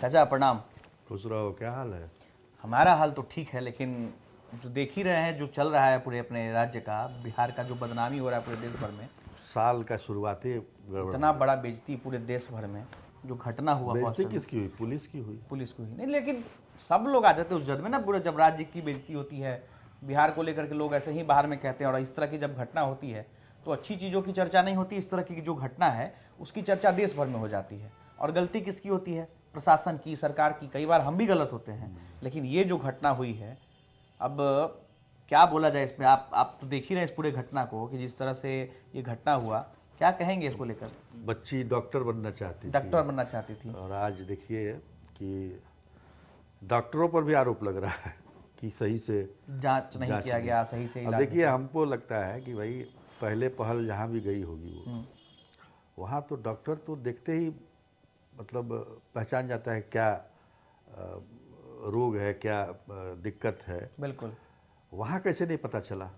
चाचा प्रणाम। खुश रहो। क्या हाल है? हमारा हाल तो ठीक है, लेकिन जो देख ही रहे हैं जो चल रहा है पूरे अपने राज्य का, बिहार का जो बदनामी हो रहा है पूरे देश भर में, साल का शुरुआती गड़बड़ इतना हो बड़ा बेइज्जती पूरे देश भर में जो घटना हुआ गई। बेइज्जती हॉस्टल में, किसकी हुई? पुलिस की हुई। पुलिस को ही नहीं, लेकिन सब लोग आ जाते हैं उस जद में ना, पूरे जब राज्य की बेइज्जती होती है, बिहार को लेकर के लोग ऐसे ही बाहर में कहते हैं, और इस तरह की जब घटना होती है तो अच्छी चीज़ों की चर्चा नहीं होती, इस तरह की जो घटना है उसकी चर्चा देश भर में हो जाती है। और गलती किसकी होती है? प्रशासन की, सरकार की। कई बार हम भी गलत होते हैं, लेकिन ये जो घटना हुई है, अब क्या बोला जाए इसमें? आप तो देख ही रहे हैं इस पूरे घटना को कि जिस तरह से ये घटना हुआ, क्या कहेंगे इसको लेकर? बच्ची डॉक्टर बनना चाहती थी, डॉक्टर बनना चाहती थी, और आज देखिए कि डॉक्टरों पर भी आरोप लग रहा है कि सही से जांच नहीं किया गया, सही से अब इलाज देखिए, हमको लगता है कि भाई पहले पहल जहाँ भी गई होगी वो, वहाँ तो डॉक्टर तो देखते ही मतलब पहचान जाता है क्या रोग है, क्या दिक्कत है। बिल्कुल। वहाँ कैसे नहीं पता चला?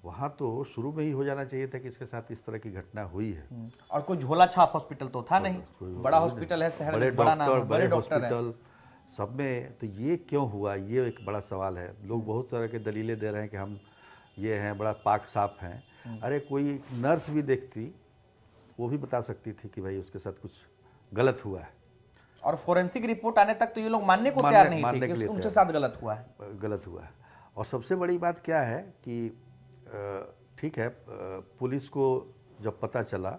वहाँ तो शुरू में ही हो जाना चाहिए था कि इसके साथ इस तरह की घटना हुई है। और कोई झोला छाप हॉस्पिटल तो था नहीं, बड़ा हॉस्पिटल है शहर में, बड़ा नाम है, बड़े डॉक्टर हॉस्पिटल सब में, तो ये क्यों हुआ? ये एक बड़ा सवाल है। लोग बहुत तरह के दलीलें दे रहे हैं कि हम ये हैं, बड़ा पाक साफ हैं। अरे कोई नर्स भी देखती, वो भी बता सकती थी कि भाई उसके साथ कुछ गलत हुआ है। और फोरेंसिक रिपोर्ट आने तक तो ये लोग मानने को तैयार नहीं थे कि उनके साथ गलत हुआ है। गलत हुआ है। और सबसे बड़ी बात क्या है कि ठीक है, पुलिस को जब पता चला,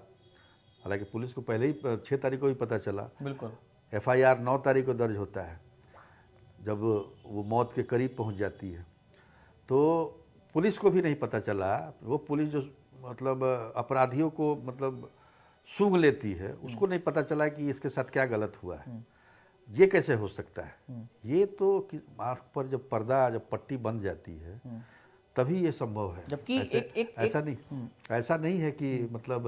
हालांकि पुलिस को पहले ही 6 तारीख को ही पता चला। बिल्कुल। FIR 9 तारीख को दर्ज होता है, जब वो मौत के करीब पहुंच जाती है। तो पुलिस को भी नहीं पता चला, वो पुलिस जो मतलब अपराधियों को मतलब सूंघ लेती है, उसको नहीं पता चला कि इसके साथ क्या गलत हुआ है। ये कैसे हो सकता है? ये तो आँख पर जब पर्दा, जब पट्टी बन जाती है, तभी ये संभव है। जबकि ऐसा नहीं है कि मतलब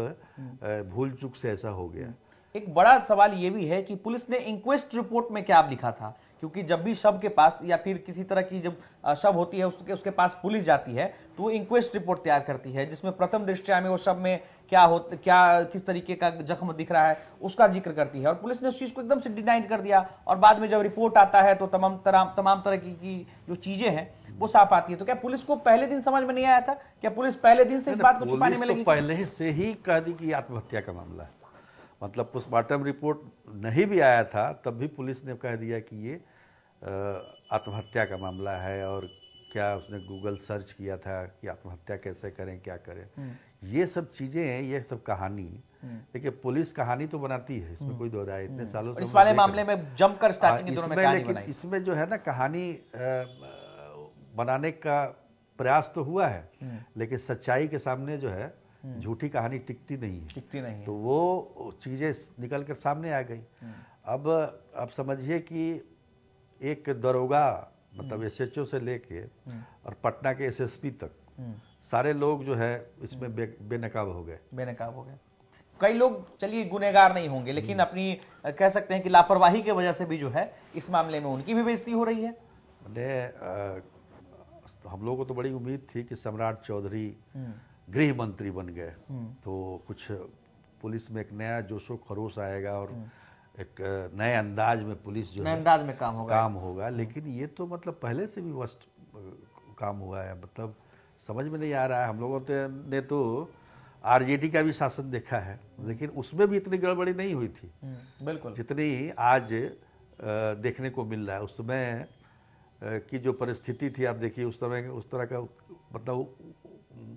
भूल चूक से ऐसा हो गया। एक बड़ा सवाल ये भी है कि पुलिस ने इंक्वेस्ट रिपोर्ट में क्या लिखा था, क्योंकि जब भी शव के पास या फिर किसी तरह की जब शव होती है उसके पास पुलिस जाती है तो वो इंक्वेस्ट रिपोर्ट तैयार करती है, जिसमें प्रथम दृष्टया में वो शव में क्या किस तरीके का जख्म दिख रहा है उसका जिक्र करती है। और पुलिस ने उस चीज को एकदम से डिनाइड कर दिया, और बाद में जब रिपोर्ट आता है तो तमाम तरह की जो चीजें हैं वो साफ आती है। तो क्या पुलिस को पहले दिन समझ में नहीं आया था? क्या पुलिस पहले दिन से इस बात को छुपाने में लगी? पहले से ही कह दी कि आत्महत्या का मामला है, मतलब पोस्टमार्टम रिपोर्ट नहीं भी आया था तब भी पुलिस ने कह दिया कि ये आत्महत्या का मामला है। और क्या उसने गूगल सर्च किया था कि आत्महत्या कैसे करें, क्या करें, ये सब चीजें हैं, ये सब कहानी। देखिए, पुलिस कहानी तो बनाती है, इसमें कोई दो राय। इतने सालों से इस वाले मामले में जमकर स्टार्टिंग के दिनों में कहानी बनाई। इसमें जो है ना, कहानी बनाने का प्रयास तो हुआ है, लेकिन सच्चाई के सामने जो है झूठी कहानी टिकती नहीं है। तो वो चीजें निकल कर सामने आ गई। अब समझिए कि एक दरोगा, मतलब SHO से लेके और पटना के SSP तक सारे लोग जो है इसमें बेनकाब हो गए। कई लोग चलिए गुनहगार नहीं होंगे, लेकिन अपनी कह सकते हैं कि लापरवाही की वजह से भी जो है इस मामले में उनकी भी बेइज्जती हो रही है। हम लोगों को तो बड़ी उम्मीद थी कि सम्राट चौधरी गृह मंत्री बन गए तो कुछ पुलिस में एक नया जोशो खरोश आएगा और एक नए अंदाज में पुलिस जो नए अंदाज में काम होगा। लेकिन ये तो मतलब पहले से भी वर्स्ट काम हुआ है। मतलब समझ में नहीं आ रहा है। हम लोगों ने तो RJD का भी शासन देखा है, लेकिन उसमें भी इतनी गड़बड़ी नहीं हुई थी बिल्कुल जितनी आज देखने को मिल रहा है। उस समय की जो परिस्थिति थी, आप देखिए उस तरह का मतलब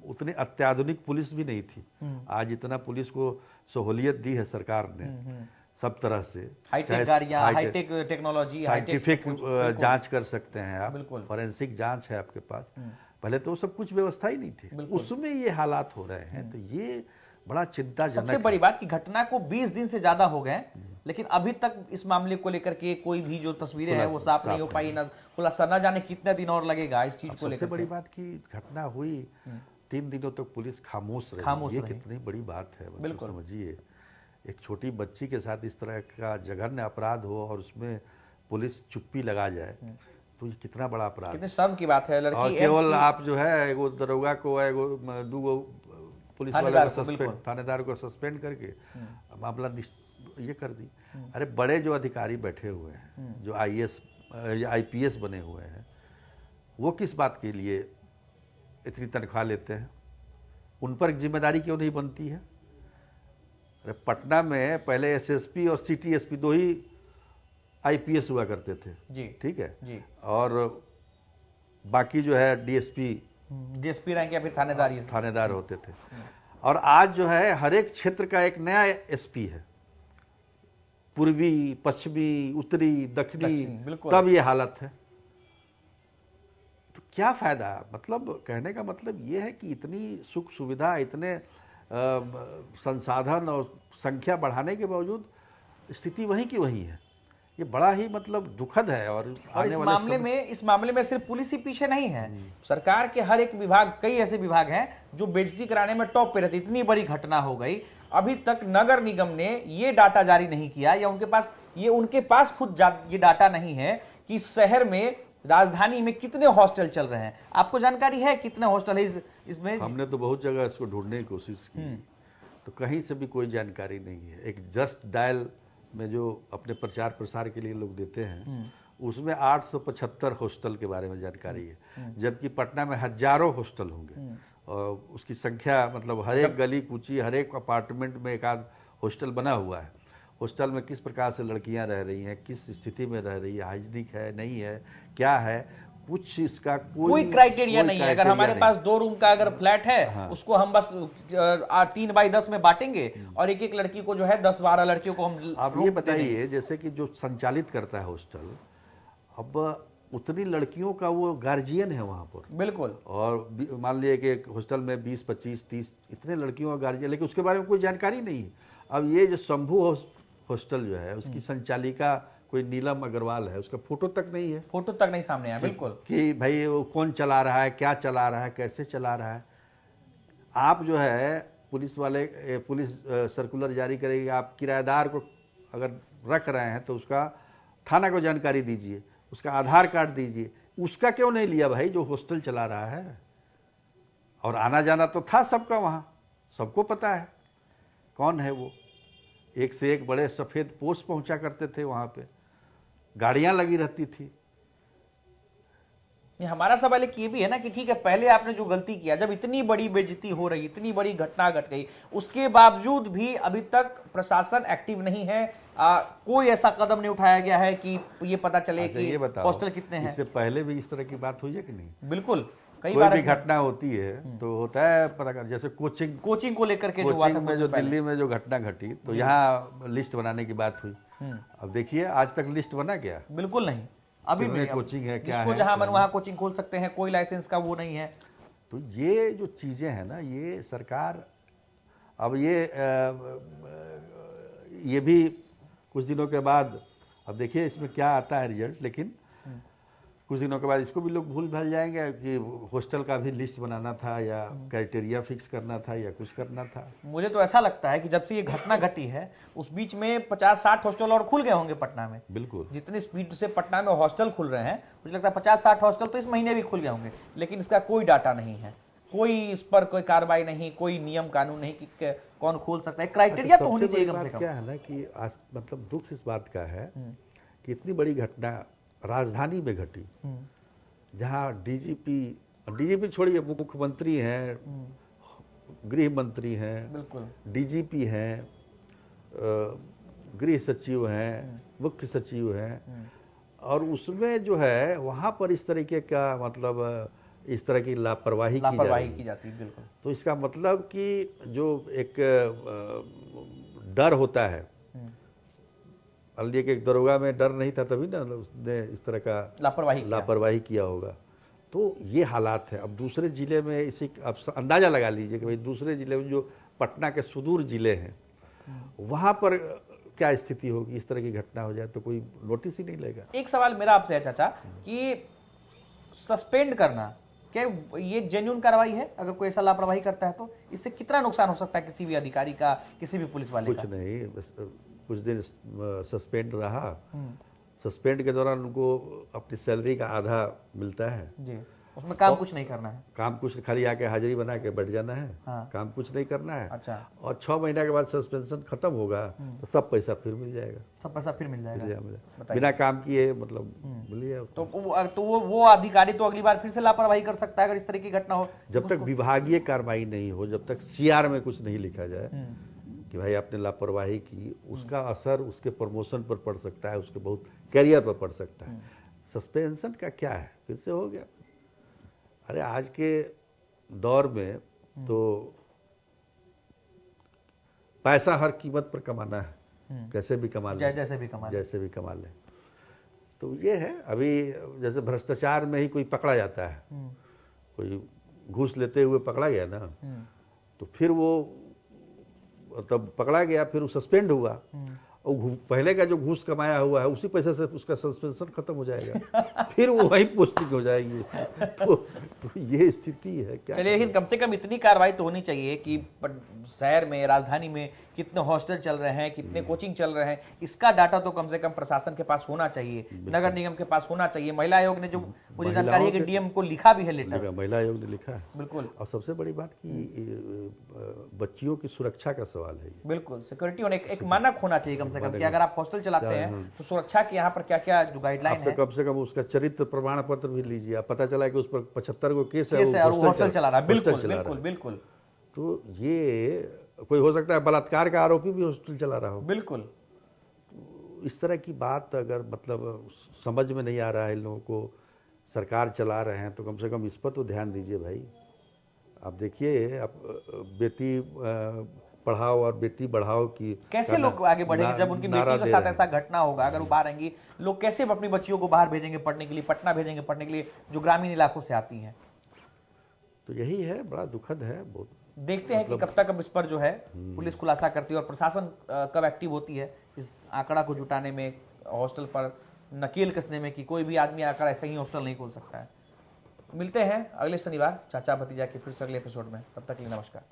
उतनी अत्याधुनिक पुलिस भी नहीं थी। आज इतना पुलिस को सहूलियत दी है सरकार ने सब तरह से, हाईटेक गाड़ियां, हाईटेक टेक्नोलॉजी, साइंटिफिक जांच कर सकते हैं आप, बिल्कुल फॉरेंसिक जांच है आपके पास। पहले तो सब कुछ व्यवस्था ही नहीं थी, उसमें ये हालात हो रहे हैं। तो ये बड़ा चिंताजनक। सबसे बड़ी बात कि घटना को 20 दिन से ज्यादा हो गए, लेकिन अभी तक इस मामले को लेकर के कोई भी जो तस्वीरें हैं वो साफ नहीं हो पाई, ना खुलासा, न जाने कितने दिन और लगेगा इस चीज को लेकर। सबसे बड़ी बात की घटना हुई 3 दिनों तक पुलिस खामोश रही। ये कितनी बड़ी बात है, बिल्कुल समझिए। एक छोटी बच्ची के साथ इस तरह का जघन्य अपराध हो और उसमें पुलिस चुप्पी लगा जाए, तो ये कितना बड़ा अपराध, कितने शर्म की बात है। लड़की और केवल आप जो है एगो दरोगा को, एगो 2 पुलिस वाले को, थानेदार को सस्पेंड करके मामला ये कर दी। अरे बड़े जो अधिकारी बैठे हुए हैं, जो आईएएस या आईपीएस बने हुए हैं, वो किस बात के लिए इतनी तनख्वाह लेते हैं? उन पर जिम्मेदारी क्यों नहीं बनती है? अरे पटना में पहले एसएसपी और सिटी एसपी 2 ही आईपीएस हुआ करते थे जी, ठीक है जी। और बाकी जो है डीएसपी रैंक या फिर थानेदार होते थे। और आज जो है हर एक क्षेत्र का एक नया एसपी है, पूर्वी, पश्चिमी, उत्तरी, दक्षिणी, तब ये हालत है। तो क्या फायदा? मतलब कहने का मतलब ये है कि इतनी सुख सुविधा, इतने संसाधन और संख्या बढ़ाने के बावजूद स्थिति वही की वही है। ये बड़ा ही मतलब दुखद है। और इस मामले में सिर्फ पुलिस ही पीछे नहीं है, सरकार के हर एक विभाग, कई ऐसे विभाग हैं जो बेइज्जती कराने में टॉप पे रहते। इतनी बड़ी घटना हो गई, अभी तक नगर निगम ने ये डाटा जारी नहीं किया, या उनके पास खुद ये डाटा नहीं है कि शहर में, राजधानी में कितने हॉस्टल चल रहे हैं। आपको जानकारी है कितने हॉस्टल है इसमें? हमने तो बहुत जगह इसको ढूंढने की कोशिश की, तो कहीं से भी कोई जानकारी नहीं है। एक जस्ट डायल में जो अपने प्रचार प्रसार के लिए लोग देते हैं, उसमें 875 हॉस्टल के बारे में जानकारी है, जबकि पटना में हजारों हॉस्टल होंगे और उसकी संख्या मतलब हर एक गली कूची, हर एक अपार्टमेंट में एक आध हॉस्टल बना हुआ है। हॉस्टल में किस प्रकार से लड़कियां रह रही हैं, किस स्थिति में रह रही है, हाइजीनिक है नहीं है, क्या है, कुछ इसका कोई क्राइटेरिया नहीं है। अगर हमारे पास 2 रूम का अगर फ्लैट है, उसको हम बस 3x10 में बांटेंगे और एक एक लड़की को जो है 10-12 लड़कियों को हम। आप ये बताइए, जैसे कि जो संचालित करता है हॉस्टल, अब उतनी लड़कियों का वो गार्जियन है वहां पर, बिल्कुल। और मान लिया कि एक हॉस्टल में 20, 25, 30 इतने लड़कियों का गार्जियन, लेकिन उसके बारे में कोई जानकारी नहीं है। अब ये जो शंभू हॉस्टल जो है, उसकी संचालिका कोई नीलम अग्रवाल है, उसका फोटो तक नहीं है, फोटो तक नहीं सामने आया। बिल्कुल कि भाई वो कौन चला रहा है, क्या चला रहा है, कैसे चला रहा है। आप जो है पुलिस सर्कुलर जारी करेगी, आप किराएदार को अगर रख रहे हैं तो उसका थाना को जानकारी दीजिए, उसका आधार कार्ड दीजिए। उसका क्यों नहीं लिया भाई जो हॉस्टल चला रहा है? और आना जाना तो था सबका वहाँ, सबको पता है कौन है वो। एक से एक बड़े सफ़ेद पोस्ट पहुंचा करते थे वहाँ पे, गाड़ियां लगी रहती थी। हमारा सवाल एक ये भी है ना कि ठीक है, पहले आपने जो गलती किया, जब इतनी बड़ी बेइज्जती हो रही, इतनी बड़ी घटना घट गई, उसके बावजूद भी अभी तक प्रशासन एक्टिव नहीं है। कोई ऐसा कदम नहीं उठाया गया है कि ये पता चले कि हॉस्टल कितने हैं। इससे पहले भी इस तरह की बात हुई है कि नहीं? बिल्कुल, कई बार भी घटना होती है तो होता है पता कर, जैसे कोचिंग को लेकर के जो दिल्ली में जो घटना घटी, तो यहाँ लिस्ट बनाने की बात हुई। अब देखिए आज तक लिस्ट बना क्या? बिल्कुल नहीं। अभी भी कोचिंग है, क्या है, जहां मन वहां कोचिंग खोल सकते हैं, कोई लाइसेंस का वो नहीं है। तो ये जो चीजें हैं ना, ये सरकार अब ये भी कुछ दिनों के बाद, अब देखिए इसमें क्या आता है रिजल्ट, लेकिन कुछ दिनों के बाद इसको भी लोग भूल भाल जाएंगे कि हॉस्टल का भी लिस्ट बनाना था, या क्राइटेरिया फिक्स करना था, या कुछ करना था। मुझे तो ऐसा लगता है कि जब से ये घटना घटी है, उस बीच में 50-60 हॉस्टल और खुल गए होंगे पटना में। बिल्कुल, जितनी स्पीड से पटना में हॉस्टल खुल रहे हैं, मुझे लगता है 50-60 हॉस्टल तो इस महीने भी खुल गए होंगे, लेकिन इसका कोई डाटा नहीं है, कोई इस पर कोई कार्रवाई नहीं, कोई नियम कानून नहीं कि कौन खोल सकता है। क्राइटेरिया तो होनी चाहिए कम से कम। क्या है ना कि मतलब दुख इस बात का है कि इतनी बड़ी घटना राजधानी में घटी, जहाँ डीजीपी छोड़िए, मुख्यमंत्री हैं, गृह मंत्री हैं, बिल्कुल, डीजीपी हैं, गृह सचिव हैं, मुख्य सचिव हैं, और उसमें जो है वहाँ पर इस तरीके का मतलब इस तरह की लापरवाही की जाती है। बिल्कुल। तो इसका मतलब कि जो एक डर होता है, एक दरोगा में डर नहीं था, तभी ना उसने इस तरह का लापरवाही किया होगा। तो ये हालात है। अब दूसरे जिले में इसी आप अंदाजा लगा लीजिए कि भाई दूसरे जिले में जो पटना के सुदूर जिले हैं, वहां पर क्या स्थिति होगी। इस तरह की घटना हो जाए तो कोई नोटिस ही नहीं लेगा। एक सवाल मेरा आपसे है चाचा कि सस्पेंड करना, क्या ये जेन्युइन कार्रवाई है? अगर कोई ऐसा लापरवाही करता है तो इससे कितना नुकसान हो सकता है किसी भी अधिकारी का, किसी भी पुलिस वाले का? कुछ नहीं, कुछ दिन सस्पेंड रहा, सस्पेंड के दौरान उनको अपनी सैलरी का आधा मिलता है जी। उसमें काम कुछ नहीं करना है। काम कुछ, खाली आके हाजिरी बना के बैठ जाना है। हाँ। काम कुछ नहीं करना है। अच्छा। और 6 महीना के बाद सस्पेंशन खत्म होगा तो सब पैसा फिर मिल जाएगा। सब पैसा फिर मिल जाएगा। बताइए। बिना काम किए मतलब मिल जाएगा। तो वो अधिकारी तो अगली बार फिर से लापरवाही कर सकता है अगर इस तरह की घटना हो। जब तक विभागीय कार्रवाई नहीं हो, जब तक सीआर में कुछ नहीं लिखा जाए कि भाई आपने लापरवाही की, उसका असर उसके प्रमोशन पर पड़ सकता है, उसके बहुत करियर पर पड़ सकता है। सस्पेंशन का क्या है, फिर से हो गया। अरे आज के दौर में तो पैसा हर कीमत पर कमाना है, कैसे भी कमा ले, जैसे भी कमा ले। तो ये है। अभी जैसे भ्रष्टाचार में ही कोई पकड़ा जाता है, कोई घूस लेते हुए पकड़ा गया ना, तो फिर वो तब पकड़ा गया, फिर वो सस्पेंड हुआ, और पहले का जो घूस कमाया हुआ है उसी पैसे से उसका सस्पेंशन खत्म हो जाएगा, फिर वो वही पोस्टिंग हो जाएगी। तो ये स्थिति है क्या। चलिए, लेकिन कम से कम इतनी कार्रवाई तो होनी चाहिए कि शहर में, राजधानी में कितने हॉस्टल चल रहे हैं, कितने कोचिंग चल रहे हैं, इसका डाटा तो कम से कम प्रशासन के पास होना चाहिए, नगर निगम के पास होना चाहिए। महिला आयोग ने जो मुझे जानकारी है कि डीएम को लिखा भी है लेटर, महिला आयोग ने लिखा है। बिल्कुल। और सबसे बड़ी बात कि बच्चियों की सुरक्षा का सवाल है। बिल्कुल, सिक्योरिटी होने एक मानक होना चाहिए कम से कम कि अगर आप हॉस्टल चलाते हैं तो सुरक्षा के यहाँ पर क्या क्या जो गाइडलाइन है, कम से कम उसका चरित्र प्रमाण पत्र भी लीजिए। आप पता चला कि उस पर 75 को केस है और वो हॉस्टल चला रहा है। बिल्कुल। तो ये कोई हो सकता है बलात्कार का आरोपी भी हॉस्टल चला रहा हो। बिल्कुल। तो इस तरह की बात अगर मतलब समझ में नहीं आ रहा है इन लोगों को, सरकार चला रहे हैं, तो कम से कम इस पर तो ध्यान दीजिए भाई। आप देखिए, आप बेटी पढ़ाओ और बेटी बढ़ाओ की कैसे लोग आगे बढ़ेंगे जब उनकी बेटी के साथ ऐसा घटना होगा, अगर वो बाहर आएंगी, लोग कैसे अपनी बच्चियों को बाहर भेजेंगे पढ़ने के लिए, पटना भेजेंगे पढ़ने के लिए, जो ग्रामीण इलाकों से आती हैं। तो यही है, बड़ा दुखद है बहुत। देखते हैं कि कब तक अब इस पर जो है पुलिस खुलासा करती है और प्रशासन कब एक्टिव होती है इस आंकड़ा को जुटाने में, हॉस्टल पर नकेल कसने में, कि कोई भी आदमी आकर ऐसा ही हॉस्टल नहीं खोल सकता है। मिलते हैं अगले शनिवार चाचा भतीजा के फिर से अगले एपिसोड में, तब तक के लिए नमस्कार।